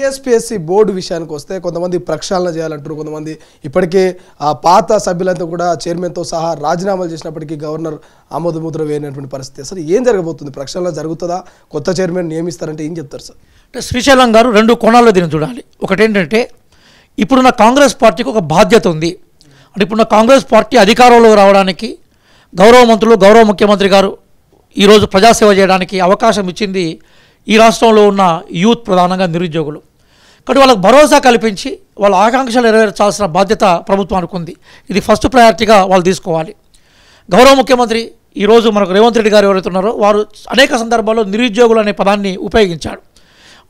TSPSC board విషయానికి వస్తే కొంతమంది ప్రక్షాళన చేయాలంటారు, కొంతమంది ఇప్పటికే ఆ పాత సభ్యులంతా కూడా చైర్మన్తో సహా రాజీనామాలు చేసినప్పటికీ గవర్నర్ ఆమోదముద్ర వేయనటువంటి పరిస్థితి. అసలు ఏం జరగబోతుంది? ప్రక్షాళన జరుగుతుందా? కొత్త చైర్మన్ నియమిస్తారంటే ఏం చెప్తారు సార్? అంటే శ్రీశైలం గారు రెండు కోణాల్లో దీన్ని చూడాలి. ఒకటేంటంటే ఇప్పుడున్న కాంగ్రెస్ పార్టీకి ఒక బాధ్యత ఉంది. అంటే ఇప్పుడున్న కాంగ్రెస్ పార్టీ అధికారంలో రావడానికి గౌరవ మంత్రులు, గౌరవ ముఖ్యమంత్రి గారు ఈరోజు ప్రజాసేవ చేయడానికి అవకాశం ఇచ్చింది ఈ రాష్ట్రంలో ఉన్న యూత్, ప్రధానంగా నిరుద్యోగులు. కాబట్టి వాళ్ళకు భరోసా కల్పించి వాళ్ళ ఆకాంక్షలు నెరవేర్చాల్సిన బాధ్యత ప్రభుత్వానికి ఉంది. ఇది ఫస్ట్ ప్రయారిటీగా వాళ్ళు తీసుకోవాలి. గౌరవ ముఖ్యమంత్రి ఈరోజు మనకు రేవంత్ రెడ్డి గారు ఎవరైతే ఉన్నారో వారు అనేక సందర్భాల్లో నిరుద్యోగులు అనే పదాన్ని ఉపయోగించాడు.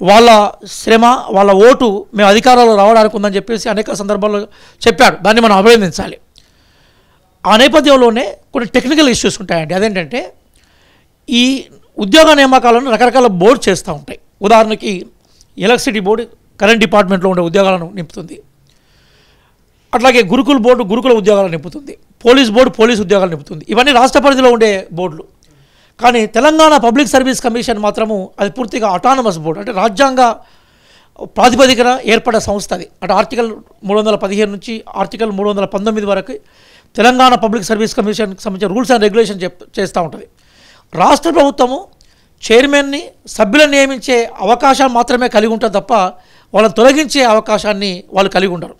వాళ్ళ శ్రమ, వాళ్ళ ఓటు మేము అధికారంలో రావడానికి ఉందని చెప్పేసి అనేక సందర్భాల్లో చెప్పాడు. దాన్ని మనం అభినందించాలి. ఆ నేపథ్యంలోనే కొన్ని టెక్నికల్ ఇష్యూస్ ఉంటాయండి. అదేంటంటే ఈ ఉద్యోగ నియామకాలను రకరకాల బోర్డు చేస్తూ ఉంటాయి. ఉదాహరణకి ఎలక్ట్రిసిటీ బోర్డు కరెంట్ డిపార్ట్మెంట్లో ఉండే ఉద్యోగాలను నింపుతుంది. అట్లాగే గురుకుల బోర్డు గురుకుల ఉద్యోగాలను నింపుతుంది. పోలీస్ బోర్డు పోలీస్ ఉద్యోగాలు నింపుతుంది. ఇవన్నీ రాష్ట్ర పరిధిలో ఉండే బోర్డులు. కానీ తెలంగాణ పబ్లిక్ సర్వీస్ కమిషన్ మాత్రము అది పూర్తిగా అటానమస్ బోర్డు, అంటే రాజ్యాంగ ప్రాతిపదికన ఏర్పడే సంస్థ అది. అంటే ఆర్టికల్ 315 నుంచి ఆర్టికల్ 319 వరకు తెలంగాణ పబ్లిక్ సర్వీస్ కమిషన్కి సంబంధించిన రూల్స్ అండ్ రెగ్యులేషన్ చేస్తూ ఉంటుంది. రాష్ట్ర ప్రభుత్వము చైర్మన్ని, సభ్యులను నియమించే అవకాశాలు మాత్రమే కలిగి ఉంటుంది తప్ప వాళ్ళని తొలగించే అవకాశాన్ని వాళ్ళు కలిగి ఉండరు.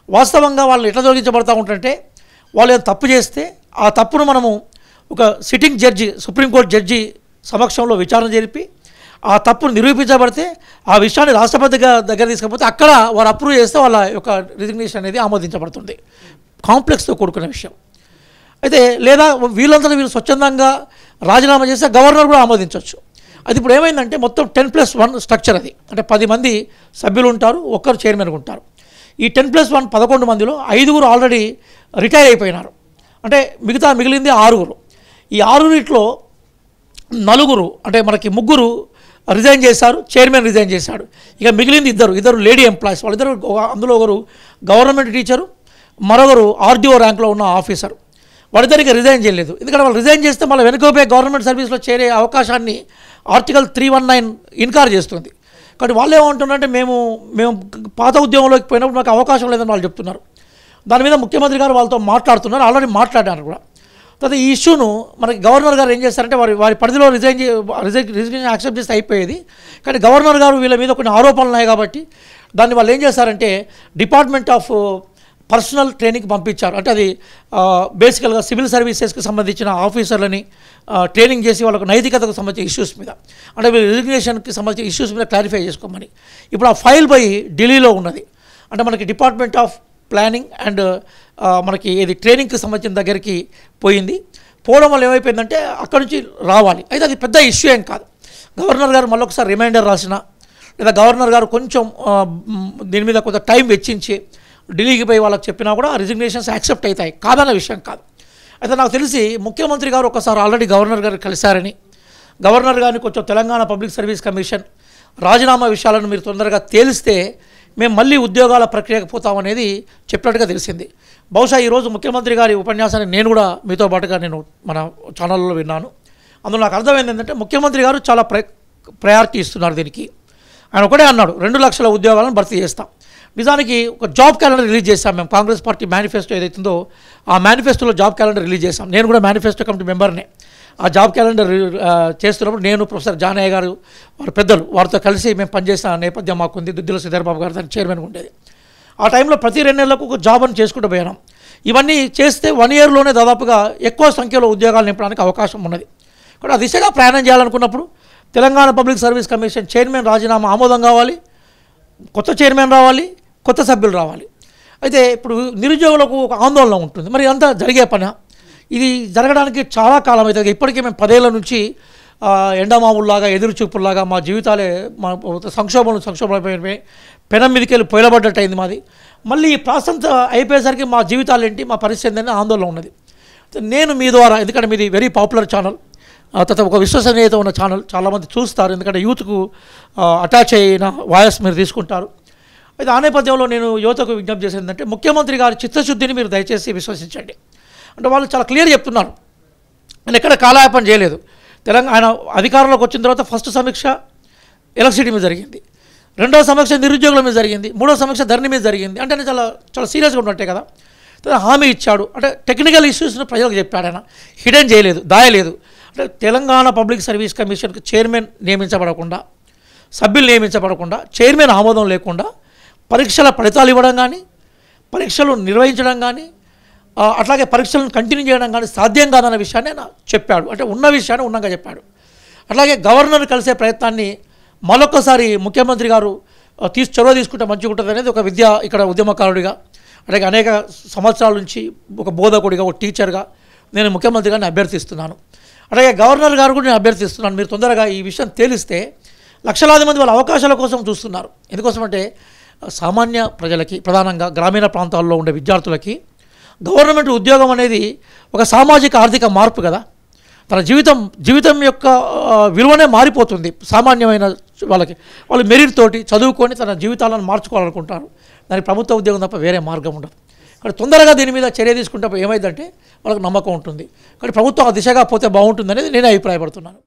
వాస్తవంగా వాళ్ళు ఎట్లా తొలగించబడతా ఉంటుంటే వాళ్ళు తప్పు చేస్తే ఆ తప్పును మనము ఒక సిట్టింగ్ జడ్జి, సుప్రీంకోర్టు జడ్జి సమక్షంలో విచారణ జరిపి ఆ తప్పును నిరూపించబడితే ఆ విషయాన్ని రాష్ట్రపతి దగ్గర తీసుకపోతే అక్కడ వారు అప్రూవ్ చేస్తే వాళ్ళ యొక్క రిజిగ్నేషన్ అనేది ఆమోదించబడుతుంది. కాంప్లెక్స్తో కూడుకున్న విషయం అయితే. లేదా వీళ్ళంతా వీళ్ళు స్వచ్ఛందంగా రాజీనామా చేస్తే గవర్నర్ కూడా ఆమోదించవచ్చు. అది ఇప్పుడు ఏమైందంటే మొత్తం 10+1 స్ట్రక్చర్ అది. అంటే 10 మంది సభ్యులు ఉంటారు, ఒక్కరు చైర్మన్గా ఉంటారు. ఈ 10+1 11 మందిలో 5 ఆల్రెడీ రిటైర్ అయిపోయినారు. అంటే మిగిలింది 6. ఈ 6 4 అంటే మనకి 3 రిజైన్ చేశారు, చైర్మన్ రిజైన్ చేశాడు. ఇక మిగిలింది ఇద్దరు లేడీ ఎంప్లాయీస్. వాళ్ళిద్దరు, అందులో ఒకరు గవర్నమెంట్ టీచరు, మరొకరు ఆర్డీఓ ర్యాంక్లో ఉన్న ఆఫీసర్. వాళ్ళిద్దరికి రిజైన్ చేయలేదు. ఎందుకంటే వాళ్ళు రిజైన్ చేస్తే మళ్ళీ వెనుకపోయి గవర్నమెంట్ సర్వీస్లో చేరే అవకాశాన్ని ఆర్టికల్ 319 ఇన్కార్ చేస్తుంది. కాబట్టి వాళ్ళు ఏమంటున్నారంటే మేము పాత ఉద్యోగంలోకి పోయినప్పుడు మాకు అవకాశం లేదని వాళ్ళు చెప్తున్నారు. దాని మీద ముఖ్యమంత్రి గారు వాళ్ళతో మాట్లాడుతున్నారు, ఆల్రెడీ మాట్లాడారు కూడా. తర్వాత ఈ ఇష్యూను మనకి గవర్నర్ గారు ఏం చేస్తారంటే వారి పరిధిలో రిజిగ్నేషన్ యాక్సెప్ట్ చేస్తే అయిపోయేది. కానీ గవర్నర్ గారు వీళ్ళ మీద కొన్ని ఆరోపణలు ఉన్నాయి కాబట్టి దాన్ని వాళ్ళు ఏం చేస్తారంటే డిపార్ట్మెంట్ ఆఫ్ పర్సనల్ ట్రైనింగ్కి పంపించారు. అంటే అది బేసికల్గా సివిల్ సర్వీసెస్కి సంబంధించిన ఆఫీసర్లని ట్రైనింగ్ చేసి వాళ్ళకు నైతికతకు సంబంధించిన ఇష్యూస్ మీద, అంటే రిజిగ్నేషన్కి సంబంధించిన ఇష్యూస్ మీద క్లారిఫై చేసుకోమని. ఇప్పుడు ఆ ఫైల్ పోయి ఢిల్లీలో ఉన్నది. అంటే మనకి డిపార్ట్మెంట్ ఆఫ్ ప్లానింగ్ అండ్ మనకి ఇది ట్రైనింగ్కి సంబంధించిన దగ్గరికి పోయింది. పోవడం వల్ల ఏమైపోయిందంటే అక్కడి నుంచి రావాలి. అయితే అది పెద్ద ఇష్యూ ఏం కాదు. గవర్నర్ గారు మళ్ళొకసారి రిమైండర్ రాసిన, లేదా గవర్నర్ గారు కొంచెం దీని మీద కొంత టైం వెచ్చించి ఢిల్లీకి పోయి వాళ్ళకి చెప్పినా కూడా రిజిగ్నేషన్స్ యాక్సెప్ట్ అవుతాయి, కాదన్న విషయం కాదు. అయితే నాకు తెలిసి ముఖ్యమంత్రి గారు ఒకసారి ఆల్రెడీ గవర్నర్ గారు కలిశారని, గవర్నర్ గారిని కొంచెం తెలంగాణ పబ్లిక్ సర్వీస్ కమిషన్ రాజీనామా విషయాలను మీరు తొందరగా తేలిస్తే మేము మళ్ళీ ఉద్యోగాల ప్రక్రియకు పోతామనేది చెప్పినట్టుగా తెలిసింది. బహుశా ఈరోజు ముఖ్యమంత్రి గారి ఉపన్యాసాన్ని నేను కూడా మీతో పాటుగా మన ఛానల్లో విన్నాను. అందులో నాకు అర్థమైంది ఏంటంటే ముఖ్యమంత్రి గారు చాలా ప్రయారిటీ ఇస్తున్నారు దీనికి. ఆయన ఒకటే అన్నాడు, 2 లక్షల ఉద్యోగాలను భర్తీ చేస్తాం. నిజానికి ఒక జాబ్ క్యాలెండర్ రిలీజ్ చేస్తాం మేము. కాంగ్రెస్ పార్టీ మేనిఫెస్టో ఏదైతుందో ఆ మేనిఫెస్టోలో జాబ్ క్యాలెండర్ రిలీజ్ చేస్తాం. నేను కూడా మేనిఫెస్టో కమిటీ మెంబర్నే. ఆ జాబ్ క్యాలెండర్ చేస్తున్నప్పుడు నేను, ప్రొఫెసర్ జానయ్య గారు, వారి పెద్దలు, వారితో కలిసి మేము పనిచేసిన నేపథ్యం మాకుంది. దుద్దిల శ్రీధర్బాబు గారు దానికి చైర్మన్గా ఉండేది. ఆ టైంలో ప్రతి 2 నెలలకు ఒక జాబ్ అని చేసుకుంటూ పోయినాం. ఇవన్నీ చేస్తే 1 ఇయర్లోనే దాదాపుగా ఎక్కువ సంఖ్యలో ఉద్యోగాలు నింపడానికి అవకాశం ఉన్నది. కాబట్టి ఆ దిశగా ప్రయాణం చేయాలనుకున్నప్పుడు Telangana public service commission chairman రాజీనామా ఆమోదం కావాలి, కొత్త చైర్మన్ రావాలి, కొత్త సభ్యులు రావాలి. అయితే ఇప్పుడు నిరుద్యోగులకు ఒక ఆందోళన ఉంటుంది. మరి అంతా జరిగే పని ఇది జరగడానికి చాలా కాలం అవుతుంది. ఇప్పటికీ మేము 10 ఏళ్ల నుంచి ఎండమావుల్లాగా, ఎదురుచూపుల్లాగా మా జీవితాలే సంక్షోభమైపోయి పెనం మీదకి వెళ్ళి పొయలబడ్డట్టు అయింది మాది. మళ్ళీ ఈ ప్రాసంత అయిపోయేసరికి మా జీవితాలు ఏంటి, మా పరిస్థితి ఏంటని ఆందోళన ఉన్నది. నేను మీ ద్వారా, ఎందుకంటే మీది వెరీ పాపులర్ ఛానల్, తర్వాత ఒక విశ్వసనీయత ఉన్న ఛానల్, చాలామంది చూస్తారు, ఎందుకంటే యూత్కు అటాచ్ అయిన వాయిస్ మీరు తీసుకుంటారు. అయితే ఆ నేపథ్యంలో నేను యువతకు విజ్ఞప్తి చేసేది ఏంటంటే ముఖ్యమంత్రి గారి చిత్తశుద్ధిని మీరు దయచేసి విశ్వసించండి. అంటే వాళ్ళు చాలా క్లియర్ చెప్తున్నారు, నేను ఎక్కడ కాలయాపన చేయలేదు. ఆయన అధికారంలోకి వచ్చిన తర్వాత ఫస్ట్ సమీక్ష ఎలక్ట్రిసిటీ మీద జరిగింది. రెండవ సమీక్ష నిరుద్యోగుల మీద జరిగింది, మూడవ సమీక్ష ధరణి మీద జరిగింది. అంటే ఆయన చాలా చాలా సీరియస్గా ఉన్నట్టే కదా. హామీ ఇచ్చాడు, అంటే టెక్నికల్ ఇష్యూస్ను ప్రజలకు చెప్పాడు. ఆయన హిడెన్ చేయలేదు, దాయలేదు. అంటే తెలంగాణ పబ్లిక్ సర్వీస్ కమిషన్కి చైర్మన్ నియమించబడకుండా, సభ్యులు నియమించబడకుండా, చైర్మన్ ఆమోదం లేకుండా పరీక్షల ఫలితాలు ఇవ్వడం కానీ, పరీక్షలు నిర్వహించడం కానీ, అట్లాగే పరీక్షలను కంటిన్యూ చేయడం కానీ సాధ్యం కాదన్న విషయాన్ని ఆయన చెప్పాడు. అంటే ఉన్న విషయాన్ని ఉన్నంగా చెప్పాడు. అట్లాగే గవర్నర్ కలిసే ప్రయత్నాన్ని మరొకసారి ముఖ్యమంత్రి గారు చొరవ తీసుకుంటే మంచిగా ఉంటుంది అనేది ఒక ఇక్కడ ఉద్యమకారుడిగా, అలాగే అనేక సంవత్సరాల నుంచి ఒక బోధకుడిగా, ఒక టీచర్గా నేను ముఖ్యమంత్రి గారిని అభ్యర్థిస్తున్నాను. అలాగే గవర్నర్ గారు కూడా నేను అభ్యర్థిస్తున్నాను, మీరు తొందరగా ఈ విషయం తేలిస్తే లక్షలాది మంది వాళ్ళ అవకాశాల కోసం చూస్తున్నారు. ఎందుకోసమంటే సామాన్య ప్రజలకి, ప్రధానంగా గ్రామీణ ప్రాంతాల్లో ఉండే విద్యార్థులకి గవర్నమెంట్ ఉద్యోగం అనేది ఒక సామాజిక ఆర్థిక మార్పు కదా. తన జీవితం యొక్క విలువనే మారిపోతుంది. సామాన్యమైన వాళ్ళకి వాళ్ళు మెరిట్ తోటి చదువుకొని తన జీవితాలను మార్చుకోవాలనుకుంటారు. దానికి ప్రభుత్వ ఉద్యోగం తప్ప వేరే మార్గం ఉండదు. కానీ తొందరగా దీని మీద చర్య తీసుకుంటే ఏమైందంటే వాళ్ళకి నమ్మకం ఉంటుంది. కానీ ప్రభుత్వం ఆ దిశగా పోతే బాగుంటుంది అనేది నేను అభిప్రాయపడుతున్నాను.